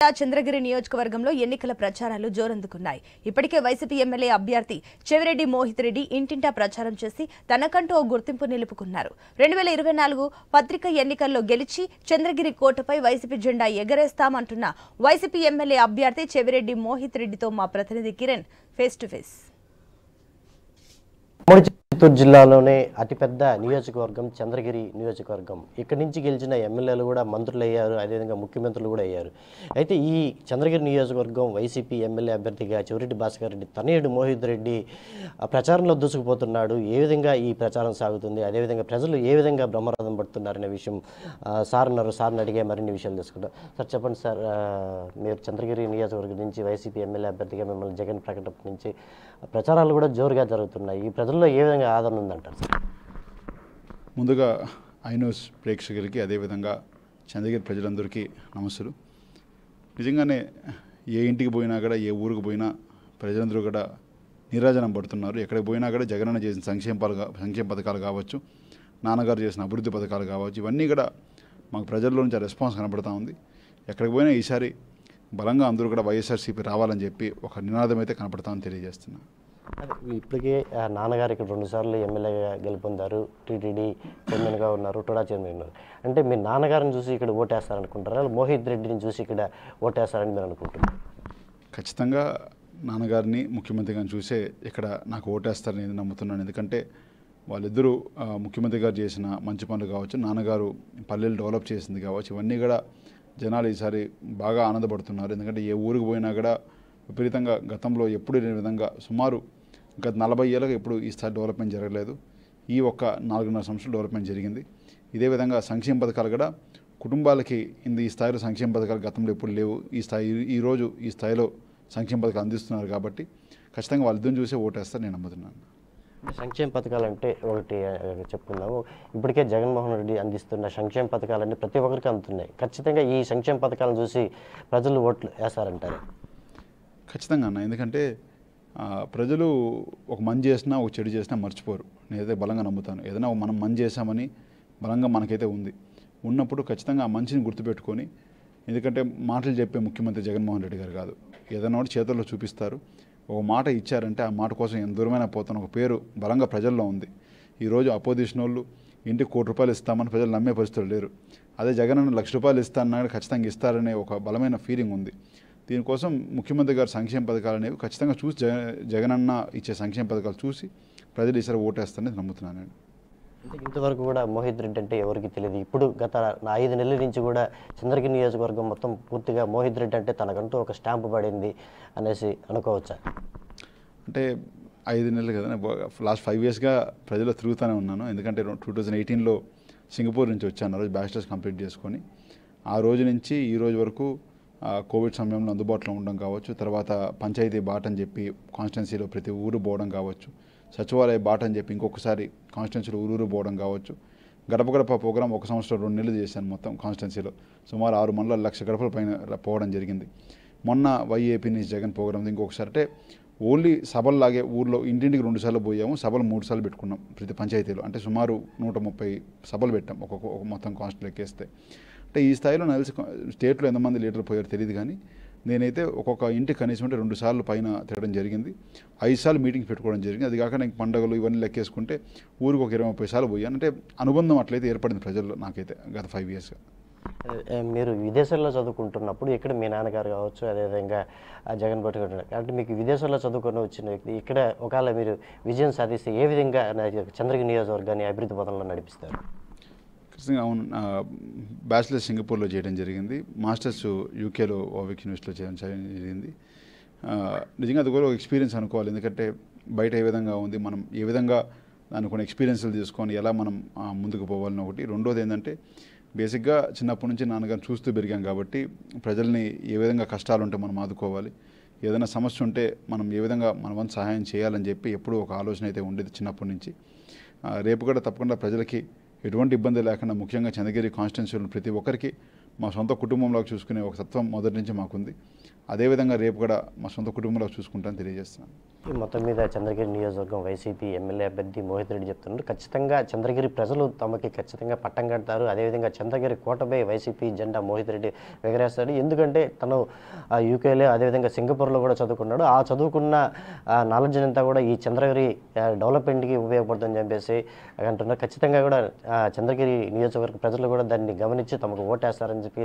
చంద్రగిరి నియోజకవర్గంలో ఎన్నికల ప్రచారాలు జోరందుకున్నాయి. ఇప్పటికే వైసీపీ ఎమ్మెల్యే అభ్యర్థి చెవిరెడ్డి మోహిత్ రెడ్డి ఇంటింటా ప్రచారం చేసి తనకంటూ ఓ గుర్తింపు నిలుపుకున్నారు. 2024 పత్రిక ఎన్నికల్లో గెలిచి చంద్రగిరి కోటపై వైసీపీ జెండా ఎగరేస్తామంటున్న వైసీపీ ఎమ్మెల్యే అభ్యర్థి చెవిరెడ్డి మోహిత్ రెడ్డితో మా ప్రతినిధి Kiran face to face. Chittoor జిల్లాలోనే అతిపెద్ద నియోజకవర్గం చంద్రగిరి నియోజకవర్గం. ఇక్కడి నుంచి గెలిచిన ఎమ్మెల్యేలు కూడా మంత్రులు అయ్యారు, అదేవిధంగా ముఖ్యమంత్రులు కూడా అయ్యారు. అయితే ఈ చంద్రగిరి నియోజకవర్గం వైసీపీ ఎమ్మెల్యే అభ్యర్థిగా చెవిరెడ్డి భాస్కర్ రెడ్డి తనయుడు మోహిత్ రెడ్డి ప్రచారంలో దూసుకుపోతున్నాడు. ఏ విధంగా ఈ ప్రచారం సాగుతుంది, అదేవిధంగా ప్రజలు ఏ విధంగా బ్రహ్మరథం పడుతున్నారనే విషయం సార్ని అడిగే మరిన్ని విషయాలు తెలుసుకుంటాం. సార్ చెప్పండి సార్, మీరు చంద్రగిరి నియోజకవర్గం నుంచి వైసీపీ ఎమ్మెల్యే అభ్యర్థిగా మిమ్మల్ని జగన్ ప్రకటన నుంచి ప్రచారాలు కూడా జోరుగా జరుగుతున్నాయి. ఈ ప్రజల్లో ఏ విధంగా ఆదరణ ఉందంటారు సార్? ముందుగా ఐన్యూస్ ప్రేక్షకులకి అదేవిధంగా చంద్రగిరి ప్రజలందరికీ నమస్సులు. నిజంగానే ఏ ఇంటికి పోయినా కూడా, ఏ ఊరికి పోయినా ప్రజలందరూ కూడా నీరాజనం పడుతున్నారు. ఎక్కడికి పోయినా కూడా జగనన్న చేసిన సంక్షేమ పథకాలు కావచ్చు, నాన్నగారు చేసిన అభివృద్ధి పథకాలు కావచ్చు, ఇవన్నీ కూడా మాకు ప్రజల్లో నుంచి రెస్పాన్స్ కనబడుతూ ఉంది. ఎక్కడికి పోయినా ఈసారి బలంగా అందరూ కూడా వైఎస్ఆర్సీపీ రావాలని చెప్పి ఒక నినాదం అయితే కనపడతామని తెలియజేస్తున్నా. ఇప్పటికే నాన్నగారు ఇక్కడ 2 సార్లు ఎమ్మెల్యేగా గెలుపొందారు, టీటీడీ చైర్మన్గా ఉన్నారు, టోడా చైర్మన్ ఉన్నారు. అంటే మీ నాన్నగారిని చూసి ఇక్కడ ఓటేస్తారనుకుంటారా, మోహిత్ రెడ్డిని చూసి ఇక్కడ ఓటేస్తారని మీరు అనుకుంటున్నారు? ఖచ్చితంగా నాన్నగారిని ముఖ్యమంత్రిగా చూసే ఇక్కడ నాకు ఓటేస్తారని నేను నమ్ముతున్నాను. ఎందుకంటే వాళ్ళిద్దరూ ముఖ్యమంత్రి గారు చేసిన మంచి పనులు కావచ్చు, నాన్నగారు పల్లెలు డెవలప్ చేసింది కావచ్చు, ఇవన్నీ కూడా జనాలు ఈసారి బాగా ఆనందపడుతున్నారు. ఎందుకంటే ఏ ఊరికి పోయినా కూడా విపరీతంగా గతంలో ఎప్పుడు లేని విధంగా సుమారు గత 40 ఏళ్ళగా ఎప్పుడు ఈ స్థాయి డెవలప్మెంట్ జరగలేదు. ఈ ఒక్క 4.5 సంవత్సరాలు డెవలప్మెంట్ జరిగింది. ఇదే విధంగా సంక్షేమ పథకాలు కూడా కుటుంబాలకి ఈ స్థాయిలో సంక్షేమ పథకాలు గతంలో ఎప్పుడు లేవు. ఈరోజు ఈ స్థాయిలో సంక్షేమ పథకాలు అందిస్తున్నారు. కాబట్టి ఖచ్చితంగా వాళ్ళిద్దరిని చూసే ఓటేస్తారు నేను నమ్ముతున్నాను. సంక్షేమ పథకాలు అంటే ఒకటి చెప్పుకున్నాము. ఇప్పటికే జగన్మోహన్ రెడ్డి అందిస్తున్న సంక్షేమ పథకాలన్నీ ప్రతి ఒక్కరికి అందుతున్నాయి. ఖచ్చితంగా ఈ సంక్షేమ పథకాలను చూసి ప్రజలు ఓట్లు వేస్తారంటారు? ఖచ్చితంగా అన్న. ఎందుకంటే ప్రజలు ఒక మంచి చేసినా ఒక చెడు చేసినా మర్చిపోరు. నేనైతే బలంగా నమ్ముతాను. ఏదైనా మనం మంచి చేశామని బలంగా మనకైతే ఉన్నప్పుడు ఖచ్చితంగా ఆ మంచిని గుర్తుపెట్టుకొని, ఎందుకంటే మాటలు చెప్పే ముఖ్యమంత్రి జగన్మోహన్ రెడ్డి గారు కాదు, ఏదైనా ఒకటి చేతుల్లో చూపిస్తారు. ఒక మాట ఇచ్చారంటే ఆ మాట కోసం ఎంత దూరమైనా పోతాను ఒక పేరు బలంగా ప్రజల్లో ఉంది. ఈరోజు అపోజిషన్ వాళ్ళు ఇంటికి ₹1 కోటి ఇస్తామని ప్రజలు నమ్మే పరిస్థితులు లేరు. అదే జగన్ ₹1,00,000 ఇస్తానన్నా ఖచ్చితంగా ఇస్తారనే ఒక బలమైన ఫీలింగ్ ఉంది. దీనికోసం ముఖ్యమంత్రి గారు సంక్షేమ పథకాలు అనేవి ఖచ్చితంగా చూసి జగనన్న ఇచ్చే సంక్షేమ పథకాలు చూసి ప్రజలు ఈసారి ఓటేస్తారని నమ్ముతున్నాను నేను. అంటే ఇంతవరకు కూడా మోహిత్ రెడ్డి అంటే ఎవరికి తెలియదు. ఇప్పుడు గత 5 నెలల నుంచి కూడా చంద్రగిరి నియోజకవర్గం మొత్తం పూర్తిగా మోహిత్ రెడ్డి అంటే తనకంటూ ఒక స్టాంపు పడింది అనేసి అనుకోవచ్చా? అంటే 5 నెలలు కదా, లాస్ట్ 5 ఇయర్స్గా ప్రజలు తిరుగుతూనే ఉన్నాను. ఎందుకంటే 2018లో సింగపూర్ నుంచి వచ్చాను. ఆ రోజు బ్యాచిలర్స్ కంప్లీట్ చేసుకొని ఆ రోజు నుంచి ఈ రోజు వరకు కోవిడ్ సమయంలో అందుబాటులో ఉండడం కావచ్చు, తర్వాత పంచాయతీ బాట అని చెప్పి కాన్స్టిట్యున్సీలో ప్రతి ఊరు పోవడం కావచ్చు, సచివాలయ బాట అని చెప్పి ఇంకొకసారి కాన్స్టిట్యున్సీలో ఊరూరు పోవడం కావచ్చు, గడప గడప ప్రోగ్రాం 1 సంవత్సరం 2 నెలలు చేశాను. మొత్తం కాన్స్టిట్యున్సీలో సుమారు 6 మండలాలు 1,00,000 గడపల పైన పోవడం జరిగింది. మొన్న వైఏపీ నుంచి జగన్ ప్రోగ్రాం ఇంకొకసారి అంటే ఓన్లీ సభల్లాగే ఊర్లో ఇంటింటికి 2 సార్లు పోయాము, సభలు 3 సార్లు పెట్టుకున్నాం ప్రతి పంచాయతీలో. అంటే సుమారు 130 సభలు పెట్టాం ఒక్కొక్క మొత్తం కాన్స్టిట్యూన్సీ లెక్కేస్తే. అంటే ఈ స్థాయిలో నాకు తెలిసి స్టేట్లో ఎంతమంది లీడర్లు పోయారో తెలియదు, కానీ నేనైతే ఒక్కొక్క ఇంటికి కనీసం అంటే 2 సార్లు పైన తిరగడం జరిగింది. 5 సార్లు మీటింగ్స్ పెట్టుకోవడం జరిగింది. అది కాక నాకు పండుగలు ఇవన్నీ లెక్కేసుకుంటే ఊరికి ఒక 20-30 సార్లు పోయాను. అంటే అనుబంధం అట్లయితే ఏర్పడింది ప్రజల్లో నాకైతే గత 5 ఇయర్స్గా. మీరు విదేశాల్లో చదువుకుంటున్నప్పుడు ఇక్కడ మీ నాన్నగారు కావచ్చు, అదేవిధంగా జగన్ పట్టుకుంటున్నారు. అంటే మీకు విదేశాల్లో చదువుకొని వచ్చిన వ్యక్తి ఇక్కడ ఒకవేళ మీరు విజయం సాధిస్తే ఏ విధంగా చంద్రగిరి నియోజకవర్గాన్ని అభివృద్ధి పథంలో నడిపిస్తారు? ఖచ్చితంగా అవును. బ్యాచిలర్స్ సింగపూర్లో చేయడం జరిగింది, మాస్టర్స్ యూకేలో ఓవిక్ యూనివర్సిటీలో చేయడం జరిగింది. నిజంగా అది కూడా ఒక ఎక్స్పీరియన్స్ అనుకోవాలి. ఎందుకంటే బయట ఏ విధంగా ఉంది, మనం ఏ విధంగా దాని కొన్ని ఎక్స్పీరియన్స్లు తీసుకొని ఎలా మనం ముందుకు పోవాలని ఒకటి. రెండోది ఏంటంటే బేసిక్గా చిన్నప్పటి నుంచి నాన్నగారు చూస్తూ పెరిగాం కాబట్టి ప్రజల్ని ఏ విధంగా కష్టాలు ఉంటే మనం ఆదుకోవాలి, ఏదైనా సమస్య ఉంటే మనం ఏ విధంగా మన వంతు సహాయం చేయాలని చెప్పి ఎప్పుడూ ఒక ఆలోచన అయితే ఉండేది చిన్నప్పటి నుంచి. రేపు కూడా తప్పకుండా ప్రజలకి ఎటువంటి ఇబ్బంది లేకుండా, ముఖ్యంగా చంద్రగిరి కాన్స్టిట్యున్సీలో ప్రతి ఒక్కరికి మా సొంత కుటుంబంలోకి చూసుకునే ఒక తత్వం మొదటి నుంచి మాకుంది. అదేవిధంగా రేపు కూడా మా సొంత కుటుంబంలో చూసుకుంటానని తెలియజేస్తున్నాను. ఈ మొత్తం మీద చంద్రగిరి నియోజకవర్గం వైసీపీ ఎమ్మెల్యే అభ్యర్థి మోహిత్ రెడ్డి చెప్తున్నారు, ఖచ్చితంగా చంద్రగిరి ప్రజలు తమకి ఖచ్చితంగా పట్టం కడతారు. అదేవిధంగా చంద్రగిరి కోటపై వైసీపీ జెండా మోహిత్ రెడ్డి ఎగరేస్తాడు. ఎందుకంటే తను యూకేలో అదేవిధంగా సింగపూర్లో కూడా చదువుకున్నాడు. ఆ చదువుకున్న నాలెడ్జ్ అంతా కూడా ఈ చంద్రగిరి డెవలప్మెంట్కి ఉపయోగపడుతుందని చెప్పేసి అంటున్నారు. ఖచ్చితంగా కూడా చంద్రగిరి నియోజకవర్గ ప్రజలు కూడా దాన్ని గమనించి తమకు ఓటేస్తారని చెప్పి